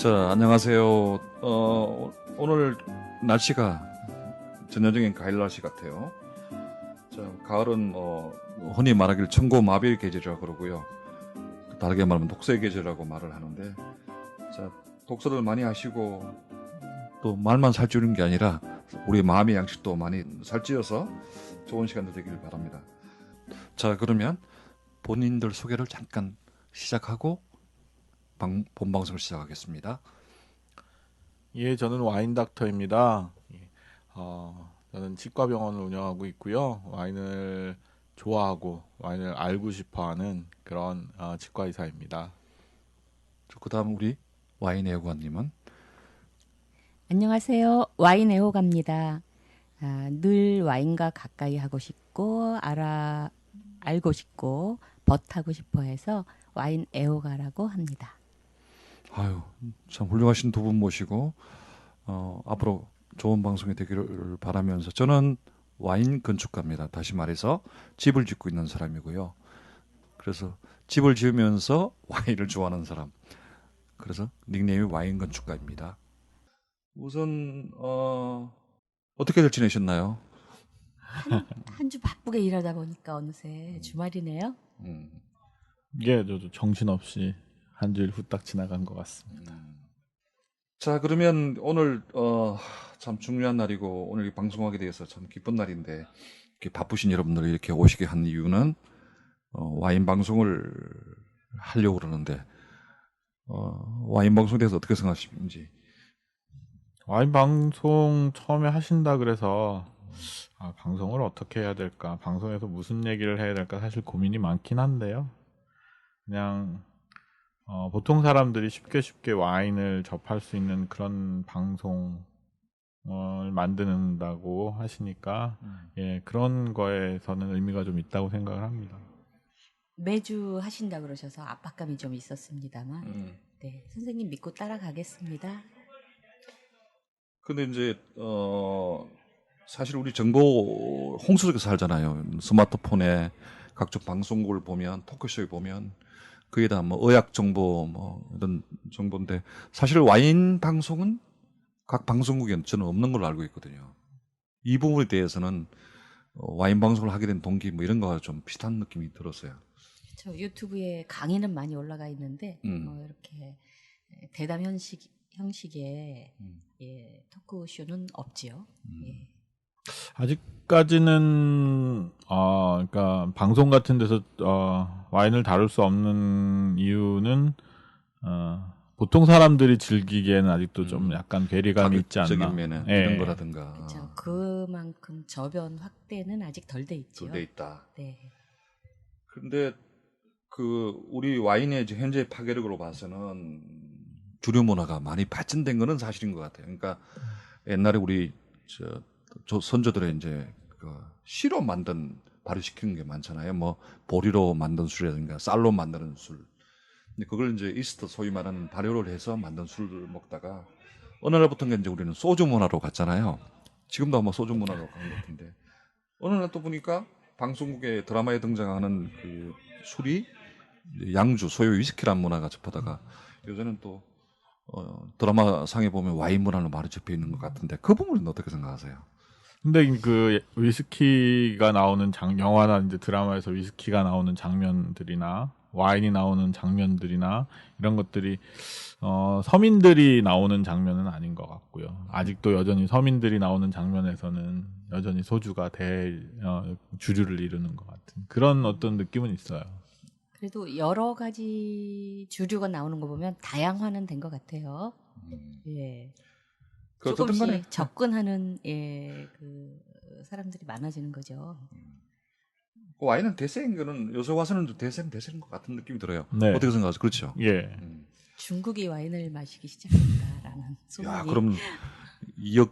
자, 안녕하세요. 오늘 날씨가 전형적인 가을 날씨 같아요. 자, 가을은 흔히 말하길 천고마비의 계절이라고 그러고요. 다르게 말하면 독서의 계절이라고 말을 하는데, 자, 독서를 많이 하시고 또 말만 살찌우는 게 아니라 우리 마음의 양식도 많이 살찌워서 좋은 시간도 되길 바랍니다. 자, 그러면 본인들 소개를 잠깐 시작하고 본 방송을 시작하겠습니다. 예, 저는 와인 닥터입니다. 예, 저는 치과병원을 운영하고 있고요. 와인을 좋아하고 와인을 알고 싶어하는 그런 치과 의사입니다. 그다음 우리 와인 애호가님은 안녕하세요. 와인 애호가입니다. 늘 와인과 가까이 하고 싶고 알고 싶고 벗하고 싶어 해서 와인 애호가라고 합니다. 아유, 참 훌륭하신 두 분 모시고 앞으로 좋은 방송이 되기를 바라면서 저는 와인 건축가입니다. 다시 말해서 집을 짓고 있는 사람이고요. 그래서 집을 지으면서 와인을 좋아하는 사람. 그래서 닉네임이 와인 건축가입니다. 우선 어떻게들 지내셨나요? 한 주 바쁘게 일하다 보니까 어느새 주말이네요. 예, 저도 정신없이 한 주일 후딱 지나간 것 같습니다. 자, 그러면 오늘 참 중요한 날이고 오늘 이 방송하게 돼서 참 기쁜 날인데 이렇게 바쁘신 여러분들 이렇게 오시게 한 이유는 와인 방송을 하려고 그러는데 와인 방송에 대해서 어떻게 생각하시는지. 와인 방송 처음에 하신다 그래서 방송을 어떻게 해야 될까, 방송에서 무슨 얘기를 해야 될까 사실 고민이 많긴 한데요. 그냥 보통 사람들이 쉽게 와인을 접할 수 있는 그런 방송을 만든다고 하시니까 예, 그런 거에서는 의미가 좀 있다고 생각을 합니다. 매주 하신다 그러셔서 압박감이 좀 있었습니다만 네, 선생님 믿고 따라가겠습니다. 근데 이제 사실 우리 정보 홍수 속에 살잖아요. 스마트폰에 각종 방송국을 보면 토크쇼에 보면 그게 다 뭐 의학 정보 뭐 이런 정보인데 사실 와인 방송은 각 방송국에 저는 없는 걸로 알고 있거든요. 이 부분에 대해서는 와인 방송을 하게 된 동기 뭐 이런 거와 좀 비슷한 느낌이 들었어요. 그렇죠. 유튜브에 강의는 많이 올라가 있는데 이렇게 대담 형식의 예, 토크쇼는 없지요. 예. 아직까지는 그러니까 방송 같은 데서 와인을 다룰 수 없는 이유는 보통 사람들이 즐기기에는 아직도 좀 약간 괴리감이 있지 않나. 자극적인 면에 예. 이런 거라든가. 그렇죠. 그만큼 저변 확대는 아직 덜 돼 있죠. 돼 있다. 네. 그런데 우리 와인의 이제 현재 파괴력으로 봐서는 주류 문화가 많이 발전된 거는 사실인 것 같아요. 그러니까 옛날에 우리 선조들의 이제 씨로 만든 발효시키는 게 많잖아요. 뭐 보리로 만든 술이라든가 쌀로 만드는 술. 근데 그걸 이제 이스트 소위 말하는 발효를 해서 만든 술을 먹다가 어느 날부터인가 이제 우리는 소주 문화로 갔잖아요. 지금도 아마 소주 문화로 간 것 같은데 어느 날 또 보니까 방송국에 드라마에 등장하는 그 술이 양주 소유 위스키라는 문화가 접하다가 요새는 또 드라마 상에 보면 와인 문화로 많이 접해 있는 것 같은데 그 부분은 어떻게 생각하세요? 근데 그 위스키가 나오는 영화나 이제 드라마에서 위스키가 나오는 장면들이나 와인이 나오는 장면들이나 이런 것들이 서민들이 나오는 장면은 아닌 것 같고요. 아직도 여전히 서민들이 나오는 장면에서는 여전히 소주가 주류를 이루는 것 같은 그런 어떤 느낌은 있어요. 그래도 여러 가지 주류가 나오는 거 보면 다양화는 된 것 같아요. 예. 조금씩 접근하는 그 사람들이 많아지는 거죠. 와인은 대세인 거는 요새 와서는 대세인 것 같은 느낌이 들어요. 네. 어떻게 생각하세요? 그렇죠? 예. 중국이 와인을 마시기 시작했다라는 소문이. 야, 그럼 2억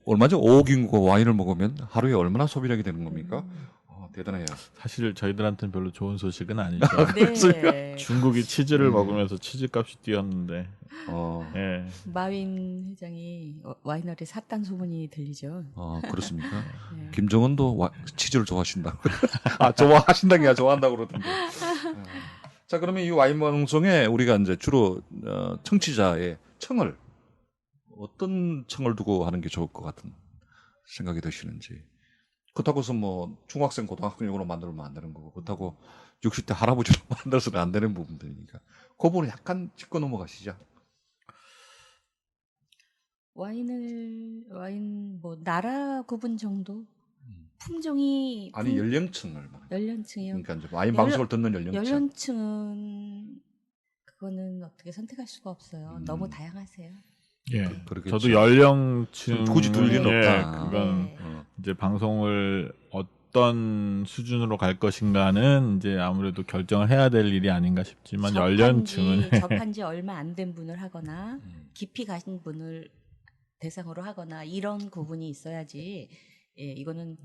얼마죠? 5억 인구가 와인을 먹으면 하루에 얼마나 소비량이 되는 겁니까? 대단해요. 사실 저희들한테는 별로 좋은 소식은 아니죠. 네. 중국이 치즈를 먹으면서 치즈값이 뛰었는데. 예. 마윈 회장이 와이너리 샀다는 소문이 들리죠. 그렇습니까? 네. 김정은도 치즈를 좋아하신다고. 좋아하신다는 게 아니라 좋아한다고 그러던데. 자, 그러면 이 와인 방송에 우리가 이제 주로 청취자의 청을 어떤 청을 두고 하는 게 좋을 것 같은 생각이 드시는지. 그렇다고 해서 뭐 중학생, 고등학생용으로 만들면 안 되는 거고, 그렇다고 60대 할아버지로 만들어서는 안 되는 부분들이니까. 그 부분을 약간 짚고 넘어가시죠. 와인 뭐 나라 구분 정도? 품종이 아니 연령층을 말해요. 연령층이요. 그러니까 이제 와인 방송을 듣는 연령층. 연령층은 그거는 어떻게 선택할 수가 없어요. 너무 다양하세요. 예. 그렇겠죠. 저도 연령층 굳이 둘 리는 없다. 그건 네. 이제 방송을 어떤 수준으로 갈 것인가는 이제 아무래도 결정을 해야 될 일이 아닌가 싶지만 연령층은 접한 지 얼마 안 된 분을 하거나 깊이 가신 분을 대상으로 하거나 이런 구분이 있어야지. 예, 이거는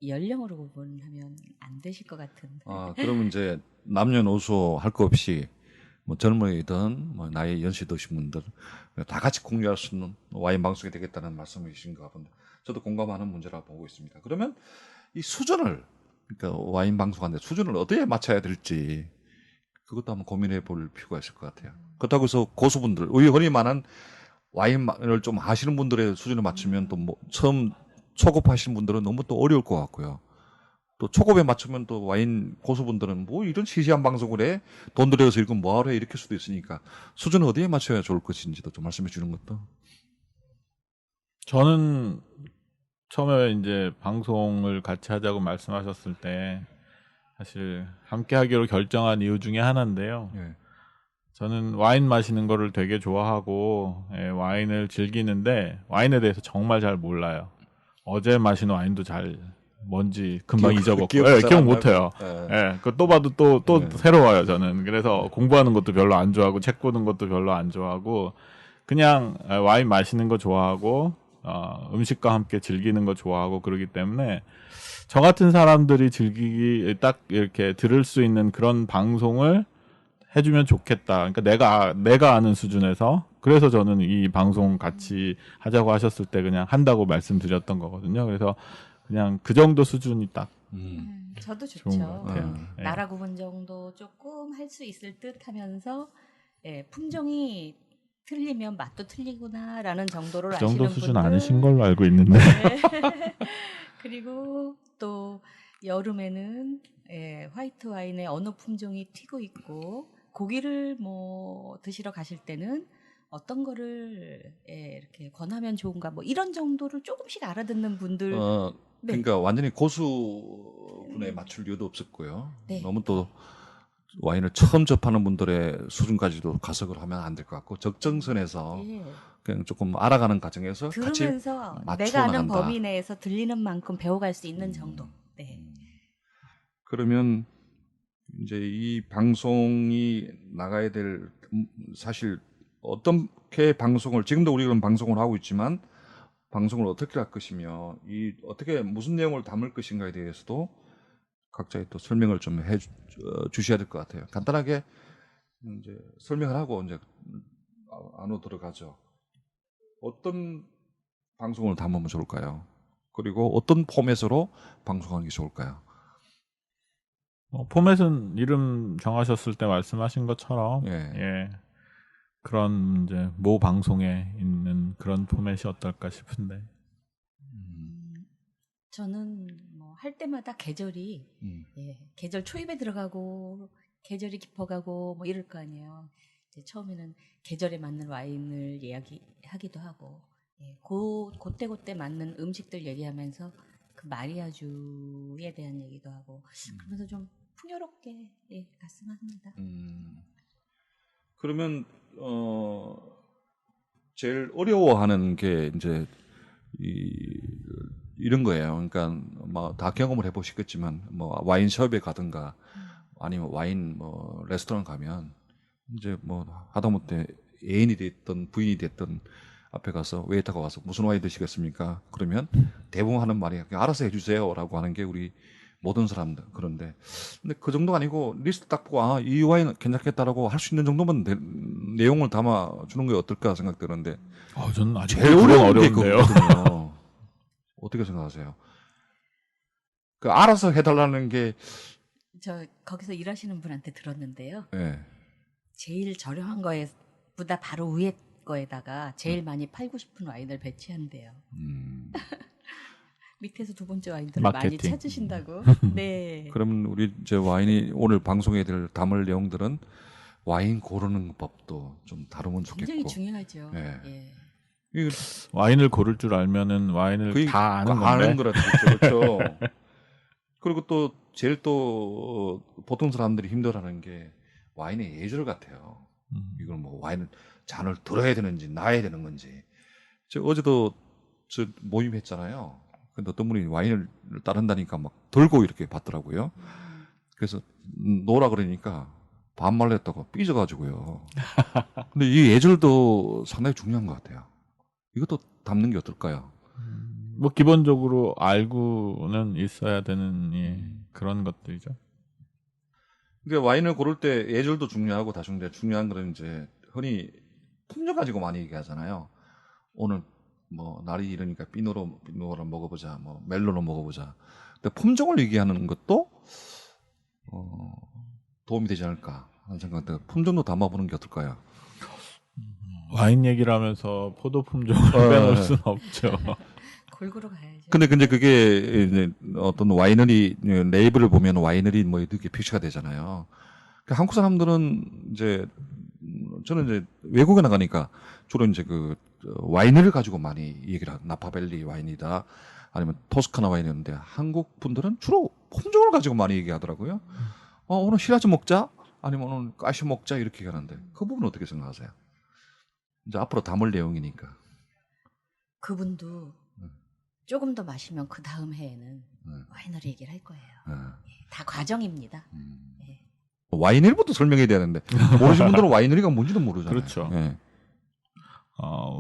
연령으로 구분하면 안 되실 것 같은. 그러면 이제 남녀노소 할 거 없이 뭐 젊은이든 뭐 나이 연세 드신 분들 다 같이 공유할 수 있는 와인 방송이 되겠다는 말씀이신가 본데 저도 공감하는 문제라고 보고 있습니다. 그러면 이 수준을 그러니까 와인 방송하는데 수준을 어디에 맞춰야 될지 그것도 한번 고민해 볼 필요가 있을 것 같아요. 그렇다고 해서 고수분들 의원이 많은 와인을 좀 아시는 분들의 수준을 맞추면 또 뭐 처음 초급하시는 분들은 너무 또 어려울 것 같고요. 또 초급에 맞추면 또 와인 고수분들은 뭐 이런 시시한 방송을 해? 돈 들여서 이건 뭐하러 해? 이렇게 수도 있으니까 수준을 어디에 맞춰야 좋을 것인지도 좀 말씀해 주는 것도. 저는 처음에 이제 방송을 같이 하자고 말씀하셨을 때 사실 함께 하기로 결정한 이유 중에 하나인데요. 예. 저는 와인 마시는 거를 되게 좋아하고 와인을 즐기는데 와인에 대해서 정말 잘 몰라요. 어제 마신 와인도 잘 뭔지 금방 잊어먹고 기억 못해요. 그거 또 봐도 또 새로워요. 저는 그래서 공부하는 것도 별로 안 좋아하고 책 보는 것도 별로 안 좋아하고 그냥 와인 마시는 거 좋아하고 음식과 함께 즐기는 거 좋아하고 그러기 때문에 저 같은 사람들이 즐기기 딱 이렇게 들을 수 있는 그런 방송을 해주면 좋겠다. 그러니까 내가 아는 수준에서 그래서 저는 이 방송 같이 하자고 하셨을 때 그냥 한다고 말씀드렸던 거거든요. 그래서 그냥 그 정도 수준이 딱 저도 좋은 좋죠. 것 같아요. 나라 구분 정도 조금 할 수 있을 듯 하면서 품종이 틀리면 맛도 틀리구나라는 정도를 그 아시는 정도 수준 분들. 아니신 걸로 알고 있는데. 그리고 또 여름에는 화이트 와인에 어느 품종이 튀고 있고 고기를 뭐 드시러 가실 때는 어떤 거를 이렇게 권하면 좋은가 뭐 이런 정도를 조금씩 알아듣는 분들. 그러니까 완전히 고수분에 맞출 이유도 없었고요. 네. 너무 또 와인을 처음 접하는 분들의 수준까지도 가석을 하면 안 될 것 같고 적정선에서 그냥 조금 알아가는 과정에서 들으면서 같이 내가 아는 나간다. 범위 내에서 들리는 만큼 배워갈 수 있는 정도. 네. 그러면 이제 이 방송이 나가야 될 사실 어떻게 방송을 지금도 우리는 방송을 하고 있지만 방송을 어떻게 할 것이며 이 어떻게 무슨 내용을 담을 것인가에 대해서도 각자의 또 설명을 좀 해 주셔야 될 것 같아요. 간단하게 이제 설명을 하고 이제 안으로 들어가죠. 어떤 방송을 담으면 좋을까요? 그리고 어떤 포맷으로 방송하는 게 좋을까요? 포맷은 이름 정하셨을 때 말씀하신 것처럼 그런 이제 모 방송에 있는 그런 포맷이 어떨까 싶은데. 저는 뭐 할 때마다 계절이 계절 초입에 들어가고 계절이 깊어가고 뭐 이럴 거 아니에요. 이제 처음에는 계절에 맞는 와인을 이야기하기도 하고 그때 맞는 음식들 얘기하면서 그 마리아주에 대한 얘기도 하고 그러면서 좀 풍요롭게 갔으면 합니다. 그러면 제일 어려워하는 게 이제 이런 거예요. 그러니까 뭐 다 경험을 해보시겠지만 뭐 와인숍에 가든가 아니면 와인 뭐 레스토랑 가면 이제 뭐 하다못해 애인이 됐든 부인이 됐든 앞에 가서 웨이터가 와서 무슨 와인 드시겠습니까? 그러면 대부분 하는 말이 알아서 해주세요라고 하는 게 우리 모든 사람들 그런데 근데 그 정도가 아니고 리스트 딱 보고 이 와인 괜찮겠다라고 할 수 있는 정도만 내용을 담아 주는 게 어떨까 생각되는데 저는 아직 제일 어려운 게 어려운데요. 그거거든요. 어떻게 생각하세요? 그 알아서 해달라는 게 저 거기서 일하시는 분한테 들었는데요. 예. 제일 저렴한 거보다 바로 위에 거에다가 제일 많이 팔고 싶은 와인을 배치한대요. 밑에서 두 번째 와인들을 많이 마케팅. 찾으신다고. 네. 그러면 우리 이제 와인이 오늘 방송에 담을 내용들은 와인 고르는 법도 좀 다루면 좋겠고. 굉장히 중요하죠. 예. 예. 이거 와인을 고를 줄 알면은 와인을 거의 다 아는 건데. 아는 거라 그렇죠. 그리고 또 제일 또 보통 사람들이 힘들어하는 게 와인의 예절 같아요. 이걸 뭐 와인을 잔을 들어야 되는지 놔야 되는 건지. 저 어제도 저 모임했잖아요. 근데 어떤 분이 와인을 따른다니까 막 들고 이렇게 받더라고요. 그래서 놓으라 그러니까 반말로 했다고 삐져가지고요. 근데 이 예절도 상당히 중요한 것 같아요. 이것도 담는 게 어떨까요? 뭐 기본적으로 알고는 있어야 되는 그런 것들이죠. 그러니까 와인을 고를 때 예절도 중요하고 다 중요한 거는 이제 흔히 품종 가지고 많이 얘기하잖아요. 오늘 뭐 날이 이러니까 피노를 먹어보자, 뭐 멜로로 먹어보자. 근데 품종을 얘기하는 것도 도움이 되지 않을까 하는 생각인데 품종도 담아보는 게 어떨까요? 와인 얘기를 하면서 포도 품종을 빼놓을 수는 없죠. 골고루 가야죠. 근데 그게 이제 어떤 와이너리 레이블을 보면 와이너리 뭐 이렇게 표시가 되잖아요. 그러니까 한국 사람들은 이제 저는 이제 외국에 나가니까 주로 이제 그 와인을 가지고 많이 얘기를 하고 나파밸리 와인이다 아니면 토스카나 와인이었는데 한국 분들은 주로 품종을 가지고 많이 얘기하더라고요. 오늘 시라즈 먹자 아니면 오늘 까시 먹자 이렇게 얘기하는데 그 부분 어떻게 생각하세요? 이제 앞으로 담을 내용이니까. 그분도 조금 더 마시면 그 다음 해에는 와이너리 얘기를 할 거예요. 예, 다 과정입니다. 예. 와이너리부터 설명해야 되는데 모르시는 분들은 와이너리가 뭔지도 모르잖아요. 그렇죠. 예.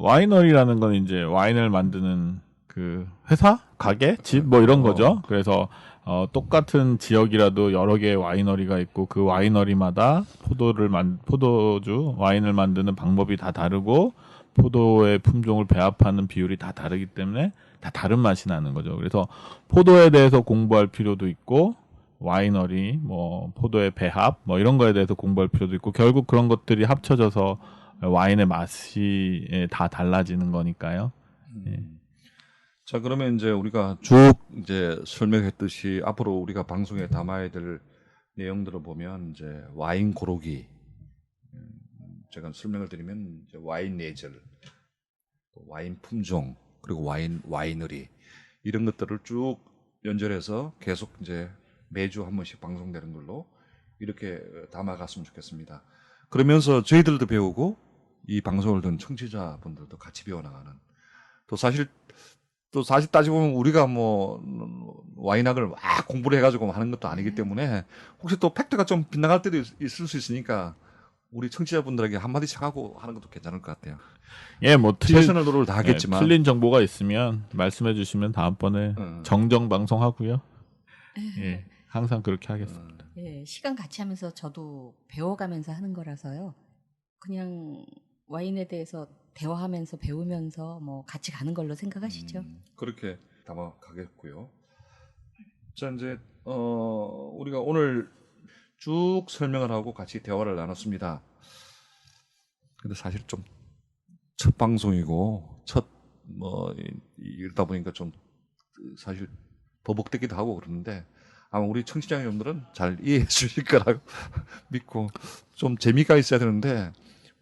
와이너리라는 건 이제 와인을 만드는 그 회사, 가게, 집 뭐 이런 거죠. 그래서 똑같은 지역이라도 여러 개의 와이너리가 있고 그 와이너리마다 포도주 와인을 만드는 방법이 다 다르고 포도의 품종을 배합하는 비율이 다 다르기 때문에 다 다른 맛이 나는 거죠. 그래서 포도에 대해서 공부할 필요도 있고 와이너리, 뭐 포도의 배합, 뭐 이런 거에 대해서 공부할 필요도 있고 결국 그런 것들이 합쳐져서 와인의 맛이 다 달라지는 거니까요. 예. 자, 그러면 이제 우리가 쭉 이제 설명했듯이 앞으로 우리가 방송에 담아야 될 내용들을 보면 이제 와인 고르기, 제가 설명을 드리면 이제 와인 예절, 와인 품종, 그리고 와이너리 이런 것들을 쭉 연결해서 계속 이제 매주 한 번씩 방송되는 걸로 이렇게 담아갔으면 좋겠습니다. 그러면서 저희들도 배우고 이 방송을 듣는 청취자분들도 같이 배워나가는 또 사실 따지고 보면 우리가 뭐 와인학을 막 공부를 해가지고 하는 것도 아니기 때문에 혹시 또 팩트가 좀 빗나갈 때도 있을 수 있으니까 우리 청취자분들에게 한마디씩 하고 하는 것도 괜찮을 것 같아요. 예, 뭐 최선의 노력을 다 하겠지만 틀린 정보가 있으면 말씀해 주시면 다음번에 정정 방송하고요. 예, 항상 그렇게 하겠습니다. 예, 시간 같이 하면서 저도 배워가면서 하는 거라서요. 그냥 와인에 대해서 대화하면서 배우면서 뭐 같이 가는 걸로 생각하시죠. 그렇게 담아가겠고요. 자, 이제 우리가 오늘 쭉 설명을 하고 같이 대화를 나눴습니다. 근데 사실 좀 첫 방송이고 이러다 보니까 좀 사실 버벅대기도 하고 그러는데 아마 우리 청취자 여러분들은 잘 이해해 주실 거라고 믿고 좀 재미가 있어야 되는데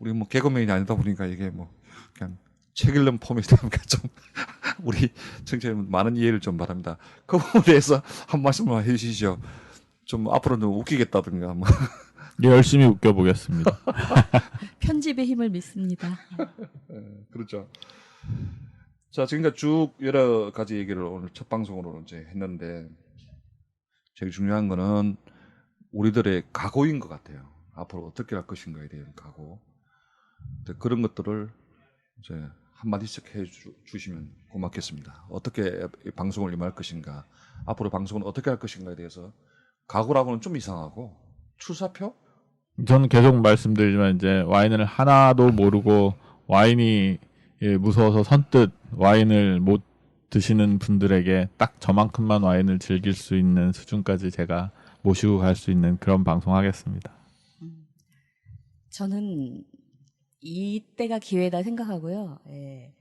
우리 뭐 개그맨이 아니다 보니까 이게 뭐 그냥 책 읽는 포맷이 되니까 좀 우리 청취자 여러분 많은 이해를 좀 바랍니다. 그 부분에 대해서 한 말씀만 해주시죠. 좀 앞으로는 웃기겠다든가 뭐. 열심히 웃겨보겠습니다. 편집의 힘을 믿습니다. 그렇죠. 자, 지금까지 쭉 여러 가지 얘기를 오늘 첫 방송으로 이제 했는데 제일 중요한 거는 우리들의 각오인 것 같아요. 앞으로 어떻게 할 것인가에 대한 각오. 그런 것들을 이제 한마디씩 해주시면 고맙겠습니다. 어떻게 방송을 임할 것인가, 앞으로 방송을 어떻게 할 것인가에 대해서 각오라고는 좀 이상하고 출사표? 저는 계속 말씀드리지만 이제 와인을 하나도 모르고 와인이 무서워서 선뜻 와인을 못 드시는 분들에게 딱 저만큼만 와인을 즐길 수 있는 수준까지 제가 모시고 갈 수 있는 그런 방송하겠습니다. 저는 이때가 기회다 생각하고요. 예.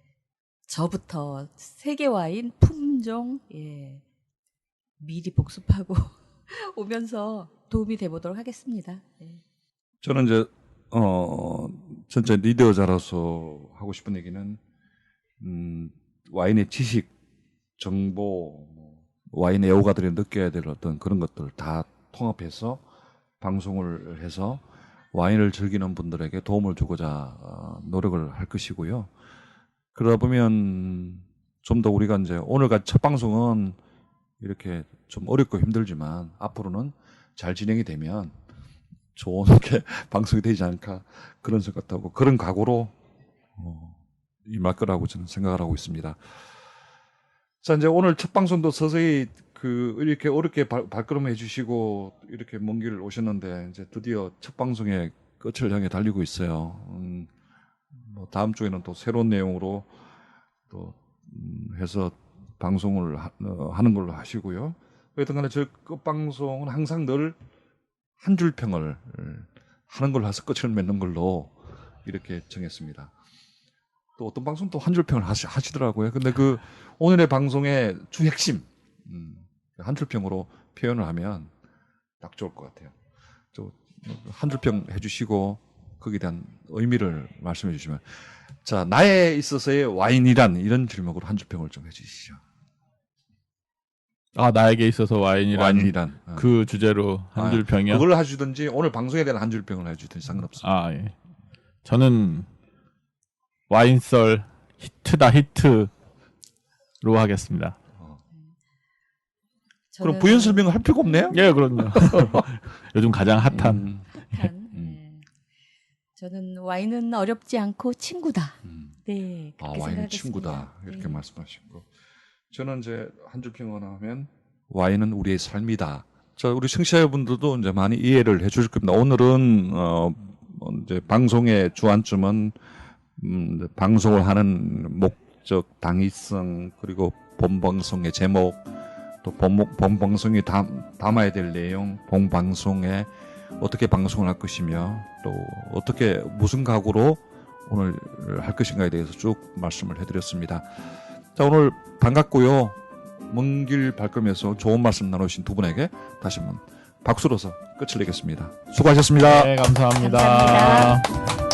저부터 세계 와인 품종 미리 복습하고 오면서 도움이 돼보도록 하겠습니다. 예. 저는 이제 전체 리더자로서 하고 싶은 얘기는 와인의 지식, 정보, 와인 애호가들이 느껴야 될 어떤 그런 것들 다 통합해서 방송을 해서 와인을 즐기는 분들에게 도움을 주고자 노력을 할 것이고요. 그러다 보면 좀 더 우리가 이제 오늘같이 첫 방송은 이렇게 좀 어렵고 힘들지만 앞으로는 잘 진행이 되면 좋은 게 방송이 되지 않을까 그런 생각하고 그런 각오로 임할 거라고 저는 생각을 하고 있습니다. 자, 이제 오늘 첫 방송도 서서히 이렇게 어렵게 발걸음해 주시고 이렇게 먼 길 오셨는데 이제 드디어 첫 방송의 끝을 향해 달리고 있어요. 뭐 다음 주에는 또 새로운 내용으로 또 해서 방송을 하는 걸로 하시고요. 어쨌든 저 끝방송은 항상 늘 한 줄 평을 하는 걸로 해서 끝을 맺는 걸로 이렇게 정했습니다. 또 어떤 방송 또 한 줄 평을 하시더라고요. 근데 오늘의 방송의 주 핵심 한 줄 평으로 표현을 하면 딱 좋을 것 같아요. 한 줄 평 해주시고 거기에 대한 의미를 말씀해 주시면 자 나에 있어서의 와인이란 이런 제목으로 한 줄 평을 좀 해주시죠. 나에게 있어서 와인이란 그 주제로 한 줄 평이요? 그걸 해주든지 오늘 방송에 대한 한 줄 평을 해주든지 상관없습니다. 예. 저는 와인썰 히트다 히트로 하겠습니다. 그럼 부연 설명을 할 필요가 없네요? 예, 그럼요. 요즘 가장 핫한. 저는 와인은 어렵지 않고 친구다. 네, 와인은 친구다. 이렇게 말씀하시고. 저는 이제 한 줄 평을 하면 와인은 우리의 삶이다. 자, 우리 청취자분들도 이제 많이 이해를 해 주실 겁니다. 오늘은 이제 방송의 주안점은 방송을 하는 목적, 당위성, 그리고 본방송의 제목, 또 본방송이 담아야 될 내용, 본방송에 어떻게 방송을 할 것이며 또 어떻게 무슨 각오로 오늘 할 것인가에 대해서 쭉 말씀을 해드렸습니다. 자, 오늘 반갑고요. 먼 길 발걸음에서 좋은 말씀 나누신 두 분에게 다시 한번 박수로서 끝을 내겠습니다. 수고하셨습니다. 네, 감사합니다. 감사합니다.